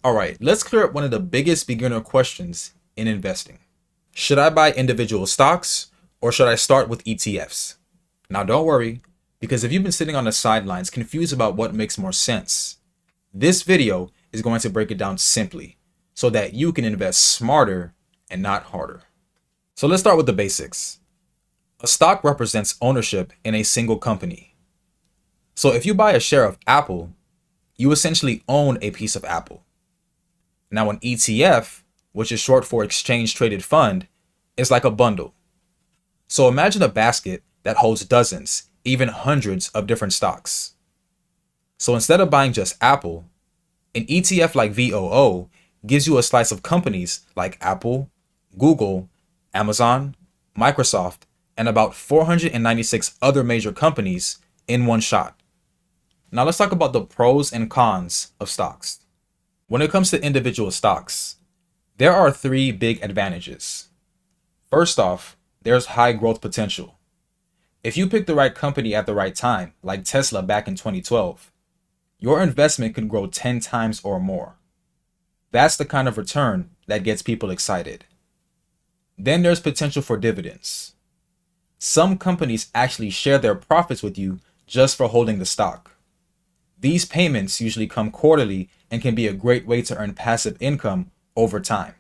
All right, let's clear up one of the biggest beginner questions in investing. Should I buy individual stocks or should I start with ETFs? Now, don't worry, because if you've been sitting on the sidelines confused about what makes more sense, this video is going to break it down simply so that you can invest smarter and not harder. So let's start with the basics. A stock represents ownership in a single company. So if you buy a share of Apple, you essentially own a piece of Apple. Now, an ETF, which is short for exchange traded fund, is like a bundle. So imagine a basket that holds dozens, even hundreds of different stocks. So instead of buying just Apple, an ETF like VOO gives you a slice of companies like Apple, Google, Amazon, Microsoft, and about 496 other major companies in one shot. Now let's talk about the pros and cons of stocks. When it comes to individual stocks, there are three big advantages. First off, there's high growth potential. If you pick the right company at the right time, like Tesla back in 2012, your investment can grow 10 times or more. That's the kind of return that gets people excited. Then there's potential for dividends. Some companies actually share their profits with you just for holding the stock. These payments usually come quarterly and can be a great way to earn passive income over time.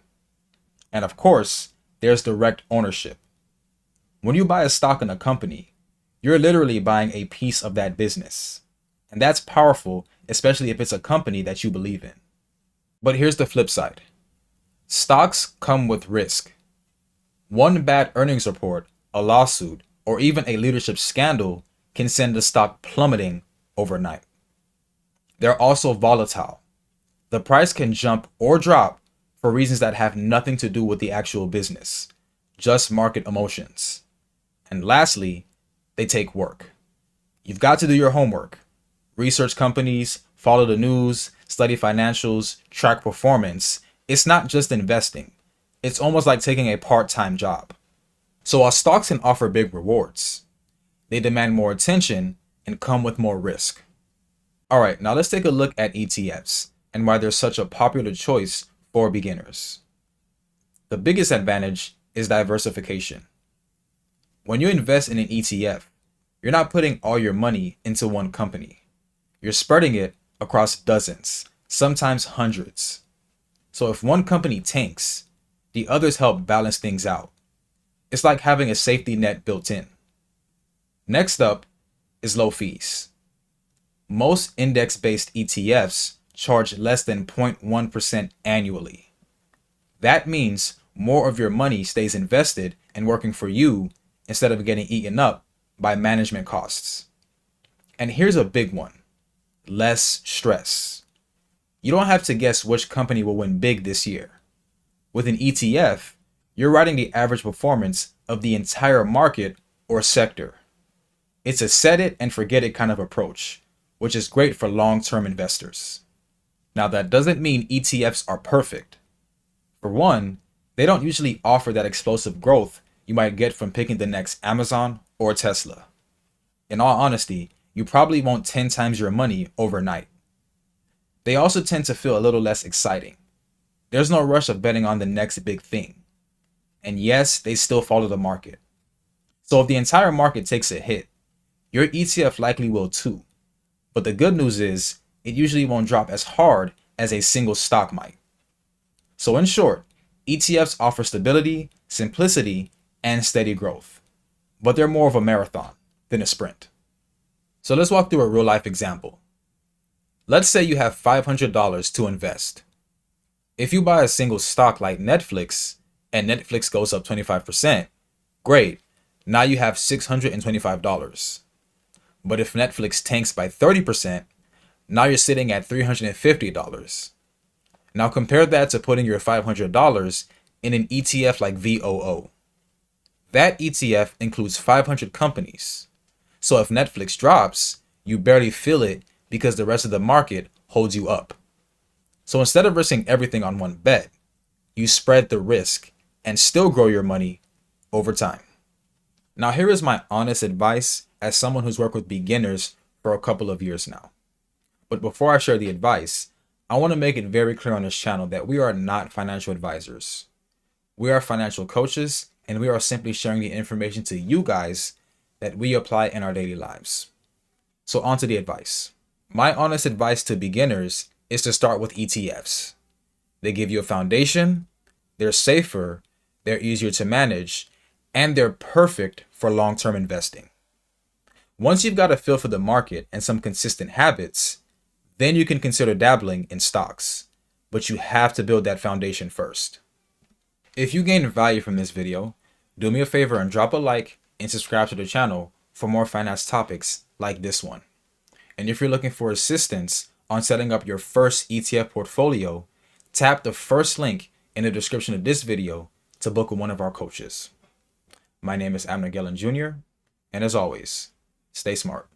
And of course, there's direct ownership. When you buy a stock in a company, you're literally buying a piece of that business. And that's powerful, especially if it's a company that you believe in. But here's the flip side. Stocks come with risk. One bad earnings report, a lawsuit, or even a leadership scandal can send the stock plummeting overnight. They're also volatile. The price can jump or drop for reasons that have nothing to do with the actual business, just market emotions. And lastly, they take work. You've got to do your homework, research companies, follow the news, study financials, track performance. It's not just investing. It's almost like taking a part-time job. So while stocks can offer big rewards, they demand more attention and come with more risk. All right, now let's take a look at ETFs and why they're such a popular choice for beginners. The biggest advantage is diversification. When you invest in an ETF, you're not putting all your money into one company. You're spreading it across dozens, sometimes hundreds. So if one company tanks, the others help balance things out. It's like having a safety net built in. Next up is low fees. Most index-based ETFs charge less than 0.1% annually. That means more of your money stays invested and working for you instead of getting eaten up by management costs. And here's a big one: less stress. You don't have to guess which company will win big this year. With an ETF, you're writing the average performance of the entire market or sector. It's a set it and forget it kind of approach, which is great for long-term investors. Now, that doesn't mean ETFs are perfect. For one, they don't usually offer that explosive growth you might get from picking the next Amazon or Tesla. In all honesty, you probably won't 10 times your money overnight. They also tend to feel a little less exciting. There's no rush of betting on the next big thing. And yes, they still follow the market. So if the entire market takes a hit, your ETF likely will too. But the good news is, it usually won't drop as hard as a single stock might. So in short, ETFs offer stability, simplicity, and steady growth. But they're more of a marathon than a sprint. So let's walk through a real life example. Let's say you have $500 to invest. If you buy a single stock like Netflix and Netflix goes up 25%, great, now you have $625. But if Netflix tanks by 30%, now you're sitting at $350. Now compare that to putting your $500 in an ETF like VOO. That ETF includes 500 companies. So if Netflix drops, you barely feel it because the rest of the market holds you up. So instead of risking everything on one bet, you spread the risk and still grow your money over time. Now here is my honest advice as someone who's worked with beginners for a couple of years now. But before I share the advice, I want to make it very clear on this channel that we are not financial advisors. We are financial coaches, and we are simply sharing the information to you guys that we apply in our daily lives. So on to the advice. My honest advice to beginners is to start with ETFs. They give you a foundation, they're safer, they're easier to manage, and they're perfect for long-term investing. Once you've got a feel for the market and some consistent habits, then you can consider dabbling in stocks. But you have to build that foundation first. If you gained value from this video, do me a favor and drop a like and subscribe to the channel for more finance topics like this one. And if you're looking for assistance on setting up your first ETF portfolio, tap the first link in the description of this video to book with one of our coaches. My name is Abner Gellin Jr., and as always, stay smart.